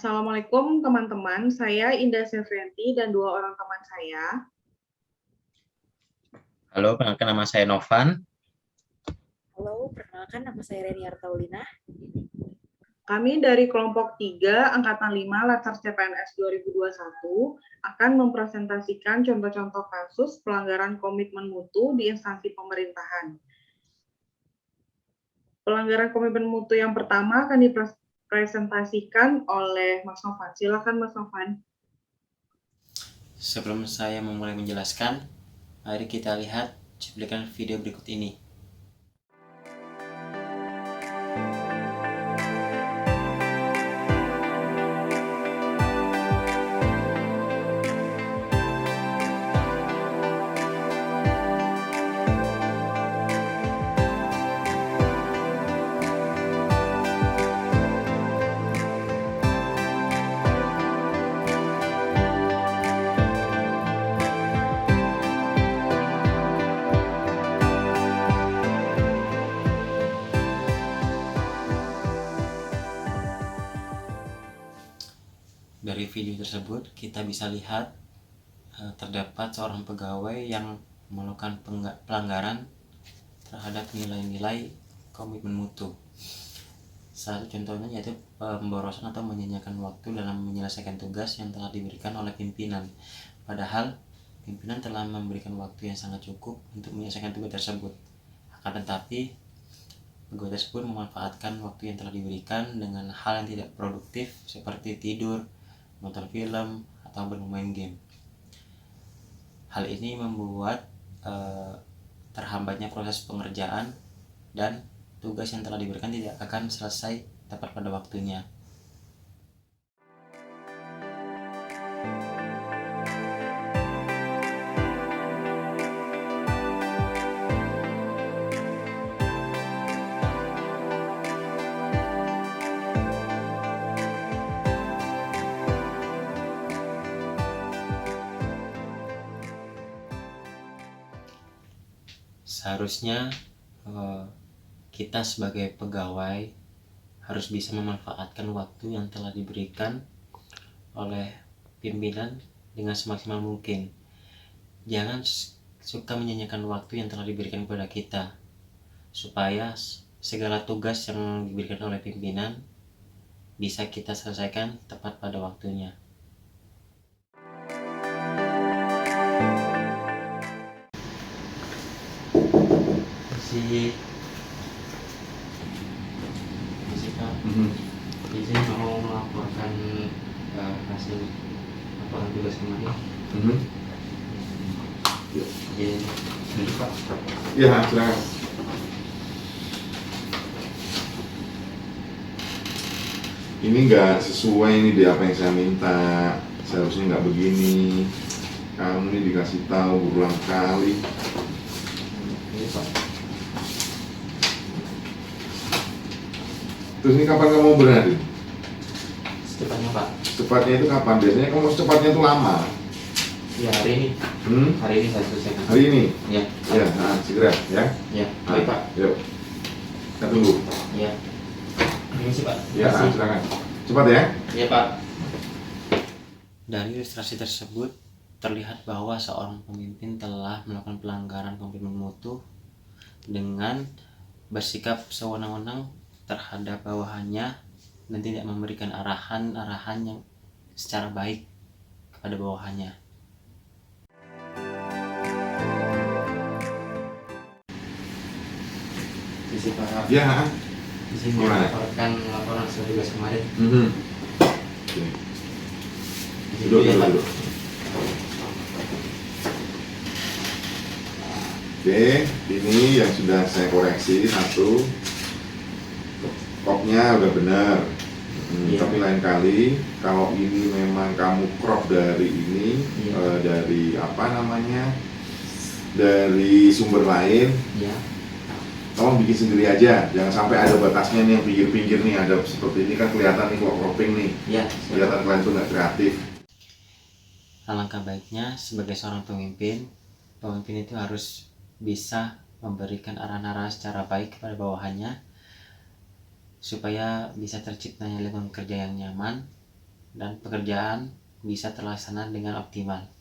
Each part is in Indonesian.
Assalamualaikum teman-teman, saya Indah Sevrianti dan dua orang teman saya. Halo, perkenalkan nama saya Novan. Halo, perkenalkan nama saya Reni Artaulina. Kami dari kelompok 3, Angkatan 5, Latsar CPNS 2021 akan mempresentasikan contoh-contoh kasus pelanggaran komitmen mutu di instansi pemerintahan. Pelanggaran komitmen mutu yang pertama akan dipresentasikan oleh Mas Novan. Silakan Mas Novan. Sebelum saya memulai menjelaskan, mari kita lihat cuplikan video berikut ini. Dari video tersebut kita bisa lihat terdapat seorang pegawai yang melakukan pelanggaran terhadap nilai-nilai komitmen mutu. Salah satu contohnya yaitu pemborosan atau menyanyiakan waktu dalam menyelesaikan tugas yang telah diberikan oleh pimpinan. Padahal pimpinan telah memberikan waktu yang sangat cukup untuk menyelesaikan tugas tersebut. Akan tetapi pegawai tersebut memanfaatkan waktu yang telah diberikan dengan hal yang tidak produktif seperti tidur, nonton film, atau bermain game. Hal ini membuat terhambatnya proses pengerjaan dan tugas yang telah diberikan tidak akan selesai tepat pada waktunya. Seharusnya kita sebagai pegawai harus bisa memanfaatkan waktu yang telah diberikan oleh pimpinan dengan semaksimal mungkin. Jangan suka menyanyiakan waktu yang telah diberikan kepada kita, supaya segala tugas yang diberikan oleh pimpinan bisa kita selesaikan tepat pada waktunya. Masih Pak, izin mau melaporkan hasil laporan tugas kemarin. Jadi Pak. Ya, silakan. Ini nggak sesuai nih di apa yang saya minta. Seharusnya nggak begini. Kamu ini dikasih tahu berulang kali. Ini Pak. Terus ini kapan kamu berhari? Secepatnya Pak. Secepatnya itu kapan? Biasanya kamu secepatnya itu lama. Ya hari ini. Hari ini saya selesaikan. Hari ini? Ya. Ya, segera ya. Ya, baik Pak. Yuk. Kita tunggu. Ya. Ini sih Pak. Ya, silakan. Cepat ya. Ya Pak. Dari ilustrasi tersebut terlihat bahwa seorang pemimpin telah melakukan pelanggaran komitmen mutu dengan bersikap sewenang-wenang terhadap bawahannya dan tidak memberikan arahan-arahan yang secara baik kepada bawahannya. Sisi Pak. Ya. Di sini melaporkan laporan hasil tugas kemarin. Oke. Duduk. Oke, ini yang sudah saya koreksi satu. Kopnya udah benar. Tapi lain kali kalau ini memang kamu crop dari ini, dari apa namanya, dari sumber lain, kamu bikin sendiri aja. Jangan sampai ada batasnya nih yang pinggir-pinggir nih, ada seperti ini kan kelihatan nih kalau cropping nih, kelihatan kalian tuh nggak kreatif. Alangkah baiknya sebagai seorang pemimpin itu harus bisa memberikan arahan-arahan secara baik kepada bawahannya supaya bisa terciptanya lingkungan kerja yang nyaman dan pekerjaan bisa terlaksana dengan optimal.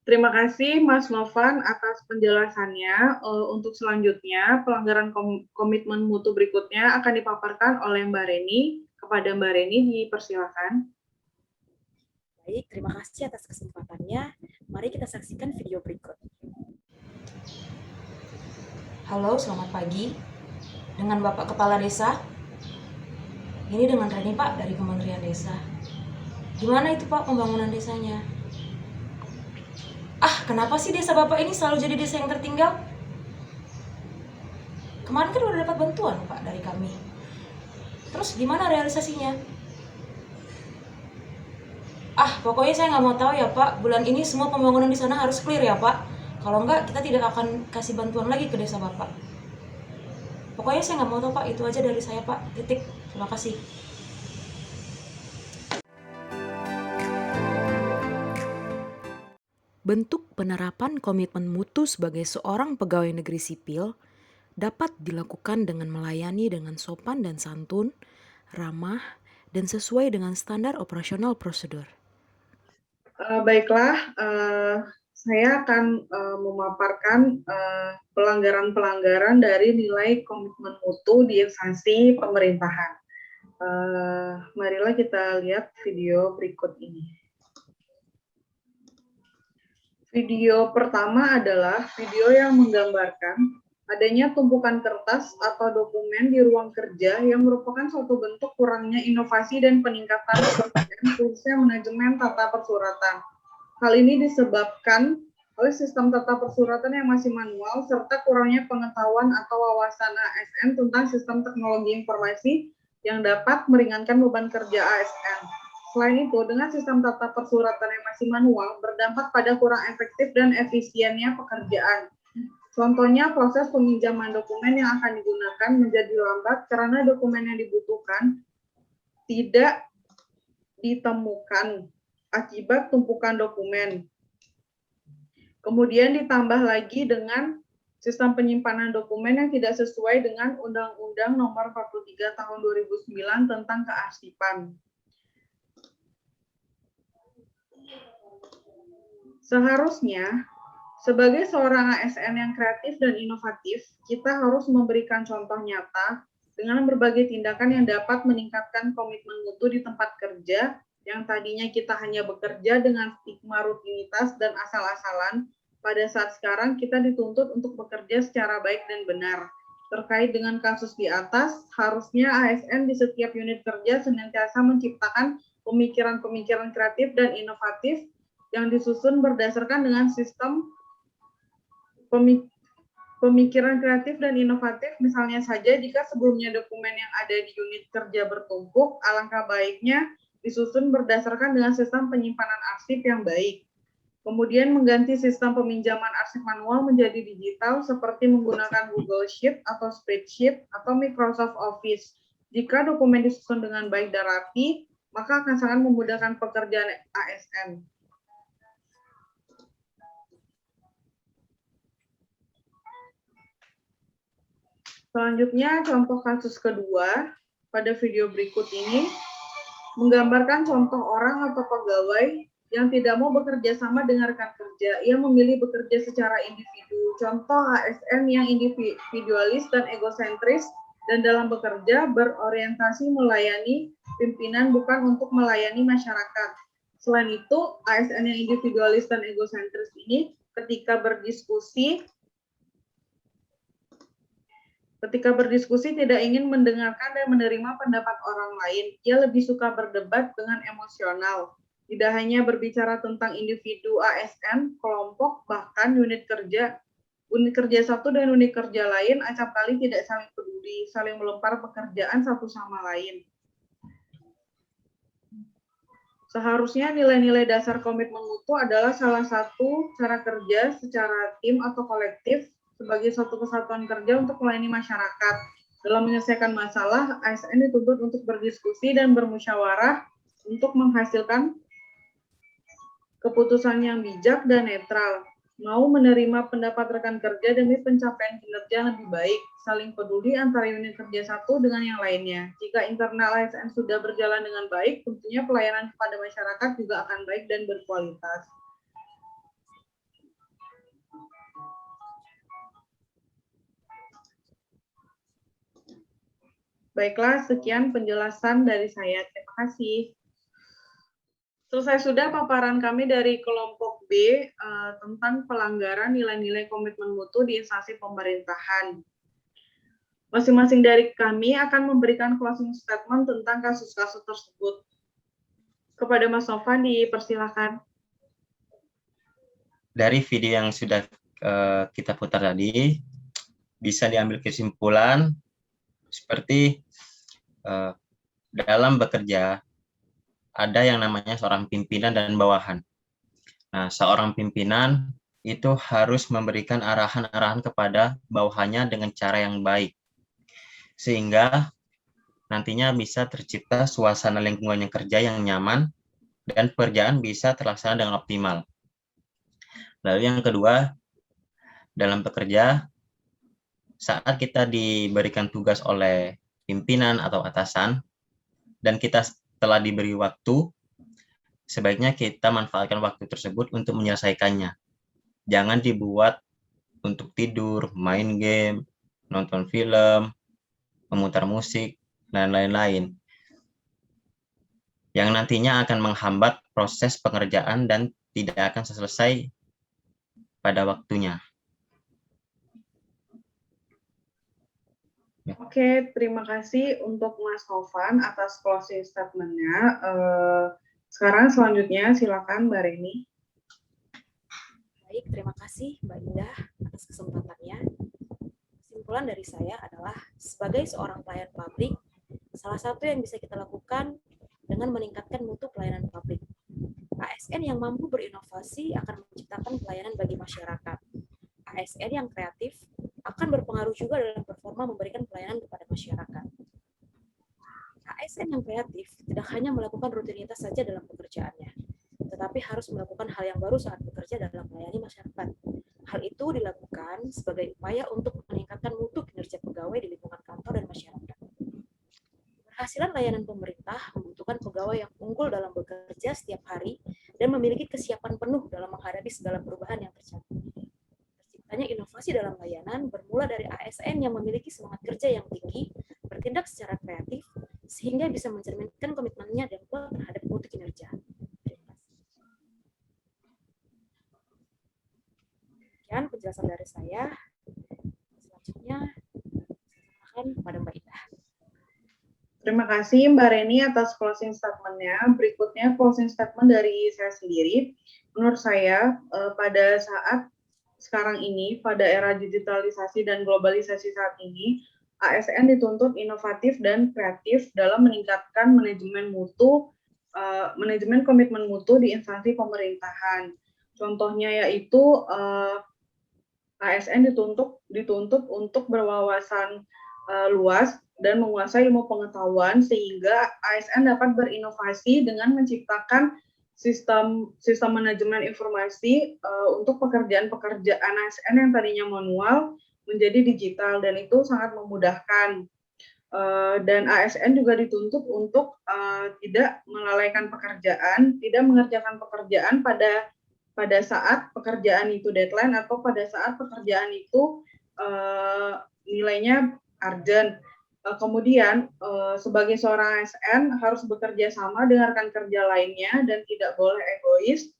Terima kasih Mas Novan atas penjelasannya. Untuk selanjutnya, pelanggaran komitmen mutu berikutnya akan dipaparkan oleh Mbak Reni. Kepada Mbak Reni, dipersilakan. Baik, terima kasih atas kesempatannya. Mari kita saksikan video berikut. Halo, selamat pagi. Dengan Bapak Kepala Desa. Ini dengan Reni, Pak, dari Kementerian Desa. Gimana itu, Pak, pembangunan desanya? Kenapa sih desa Bapak ini selalu jadi desa yang tertinggal? Kemarin kan udah dapat bantuan, Pak, dari kami. Terus gimana realisasinya? Pokoknya saya nggak mau tahu ya, Pak. Bulan ini semua pembangunan di sana harus clear ya, Pak. Kalau enggak, kita tidak akan kasih bantuan lagi ke desa Bapak. Pokoknya saya nggak mau tahu, Pak. Itu aja dari saya, Pak. Titik. Terima kasih. Bentuk penerapan komitmen mutu sebagai seorang pegawai negeri sipil dapat dilakukan dengan melayani dengan sopan dan santun, ramah, dan sesuai dengan standar operasional prosedur. Baiklah, saya akan memaparkan pelanggaran-pelanggaran dari nilai komitmen mutu di instansi pemerintahan. Marilah kita lihat video berikut ini. Video pertama adalah video yang menggambarkan adanya tumpukan kertas atau dokumen di ruang kerja yang merupakan suatu bentuk kurangnya inovasi dan peningkatan pekerjaan khususnya manajemen tata persuratan. Hal ini disebabkan oleh sistem tata persuratan yang masih manual serta kurangnya pengetahuan atau wawasan ASN tentang sistem teknologi informasi yang dapat meringankan beban kerja ASN. Selain itu, dengan sistem tata persuratan yang masih manual, berdampak pada kurang efektif dan efisiennya pekerjaan. Contohnya, proses peminjaman dokumen yang akan digunakan menjadi lambat karena dokumen yang dibutuhkan tidak ditemukan akibat tumpukan dokumen. Kemudian ditambah lagi dengan sistem penyimpanan dokumen yang tidak sesuai dengan Undang-Undang Nomor 43 Tahun 2009 tentang kearsipan. Seharusnya, sebagai seorang ASN yang kreatif dan inovatif, kita harus memberikan contoh nyata dengan berbagai tindakan yang dapat meningkatkan komitmen mutu di tempat kerja, yang tadinya kita hanya bekerja dengan stigma rutinitas dan asal-asalan, pada saat sekarang kita dituntut untuk bekerja secara baik dan benar. Terkait dengan kasus di atas, harusnya ASN di setiap unit kerja senantiasa menciptakan pemikiran-pemikiran kreatif dan inovatif yang disusun berdasarkan dengan sistem pemikiran kreatif dan inovatif. Misalnya saja jika sebelumnya dokumen yang ada di unit kerja bertumpuk, alangkah baiknya disusun berdasarkan dengan sistem penyimpanan arsip yang baik. Kemudian mengganti sistem peminjaman arsip manual menjadi digital seperti menggunakan Google Sheet atau Spreadsheet atau Microsoft Office. Jika dokumen disusun dengan baik dan rapi, maka akan sangat memudahkan pekerjaan ASN. Selanjutnya, contoh kasus kedua pada video berikut ini menggambarkan contoh orang atau pegawai yang tidak mau bekerja sama dengan rekan kerja. Ia memilih bekerja secara individu. Contoh ASN yang individualis dan egosentris dan dalam bekerja berorientasi melayani pimpinan bukan untuk melayani masyarakat. Selain itu, ASN yang individualis dan egosentris ini ketika berdiskusi tidak ingin mendengarkan dan menerima pendapat orang lain. Ia lebih suka berdebat dengan emosional. Tidak hanya berbicara tentang individu ASN, kelompok, bahkan unit kerja satu dan unit kerja lain acap kali tidak saling peduli, saling melempar pekerjaan satu sama lain. Seharusnya nilai-nilai dasar komitmen mutu adalah salah satu cara kerja secara tim atau kolektif sebagai suatu kesatuan kerja untuk melayani masyarakat. Dalam menyelesaikan masalah, ASN dituntut untuk berdiskusi dan bermusyawarah untuk menghasilkan keputusan yang bijak dan netral. mau menerima pendapat rekan kerja demi pencapaian kinerja yang lebih baik, saling peduli antara unit kerja satu dengan yang lainnya. Jika internal ASN sudah berjalan dengan baik, tentunya pelayanan kepada masyarakat juga akan baik dan berkualitas. Baiklah, sekian penjelasan dari saya. Terima kasih. Selesai sudah paparan kami dari kelompok B tentang pelanggaran nilai-nilai komitmen mutu di instansi pemerintahan. Masing-masing dari kami akan memberikan closing statement tentang kasus-kasus tersebut. Kepada Mas Novan dipersilakan. Dari video yang sudah kita putar tadi, bisa diambil kesimpulan seperti dalam bekerja ada yang namanya seorang pimpinan dan bawahan. Nah, seorang pimpinan itu harus memberikan arahan-arahan kepada bawahannya dengan cara yang baik, sehingga nantinya bisa tercipta suasana lingkungan yang kerja yang nyaman dan pekerjaan bisa terlaksana dengan optimal. Lalu yang kedua, dalam bekerja, saat kita diberikan tugas oleh pimpinan atau atasan, dan kita telah diberi waktu, sebaiknya kita manfaatkan waktu tersebut untuk menyelesaikannya. Jangan dibuat untuk tidur, main game, nonton film, memutar musik, dan lain-lain. Yang nantinya akan menghambat proses pengerjaan dan tidak akan selesai pada waktunya. Oke, terima kasih untuk Mas Novan atas closing statement-nya. Sekarang selanjutnya silakan Mbak Reni. Baik, terima kasih Mbak Indah atas kesempatannya. Kesimpulan dari saya adalah sebagai seorang pelayan publik, salah satu yang bisa kita lakukan dengan meningkatkan mutu pelayanan publik. ASN yang mampu berinovasi akan menciptakan pelayanan bagi masyarakat. ASN yang kreatif akan berpengaruh juga dalam performa memberikan pelayanan kepada masyarakat. ASN yang kreatif tidak hanya melakukan rutinitas saja dalam pekerjaannya, tetapi harus melakukan hal yang baru saat bekerja dalam melayani masyarakat. Hal itu dilakukan sebagai upaya untuk meningkatkan mutu kinerja pegawai di lingkungan kantor dan masyarakat. Keberhasilan layanan pemerintah membutuhkan pegawai yang unggul dalam bekerja setiap hari dan memiliki kesiapan penuh dalam menghadapi segala perubahan yang terjadi. Terciptanya inovasi dalam layanan bermula dari ASN yang memiliki semangat kerja yang tinggi, bertindak secara kreatif, sehingga bisa mencerminkan komitmennya dan kuat terhadap mutu kinerja. Terima kasih. Sekian penjelasan dari saya. Selanjutnya, silakan kepada Mbak Indah. Terima kasih Mbak Reni atas closing statement-nya. Berikutnya closing statement dari saya sendiri. Menurut saya, pada saat sekarang ini, pada era digitalisasi dan globalisasi saat ini, ASN dituntut inovatif dan kreatif dalam meningkatkan manajemen mutu, manajemen komitmen mutu di instansi pemerintahan. Contohnya yaitu ASN dituntut untuk berwawasan luas dan menguasai ilmu pengetahuan sehingga ASN dapat berinovasi dengan menciptakan sistem manajemen informasi untuk pekerjaan-pekerjaan ASN yang tadinya manual menjadi digital, dan itu sangat memudahkan. Dan ASN juga dituntut untuk tidak melalaikan pekerjaan, tidak mengerjakan pekerjaan pada saat pekerjaan itu deadline atau pada saat pekerjaan itu nilainya urgent. Kemudian sebagai seorang ASN harus bekerja sama dengan rekan kerja lainnya dan tidak boleh egois,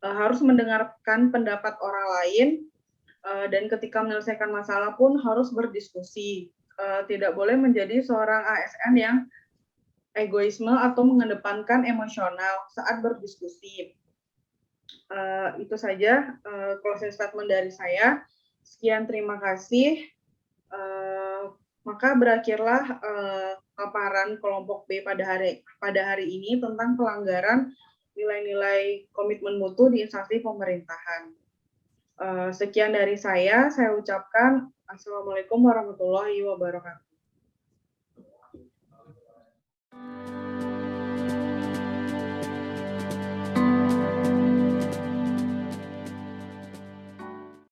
harus mendengarkan pendapat orang lain, dan ketika menyelesaikan masalah pun harus berdiskusi. Tidak boleh menjadi seorang ASN yang egoisme atau mengedepankan emosional saat berdiskusi. Itu saja closing statement dari saya. Sekian, terima kasih. Maka berakhirlah paparan kelompok B pada hari ini tentang pelanggaran nilai-nilai komitmen mutu di instansi pemerintahan. Sekian dari saya ucapkan Assalamualaikum warahmatullahi wabarakatuh.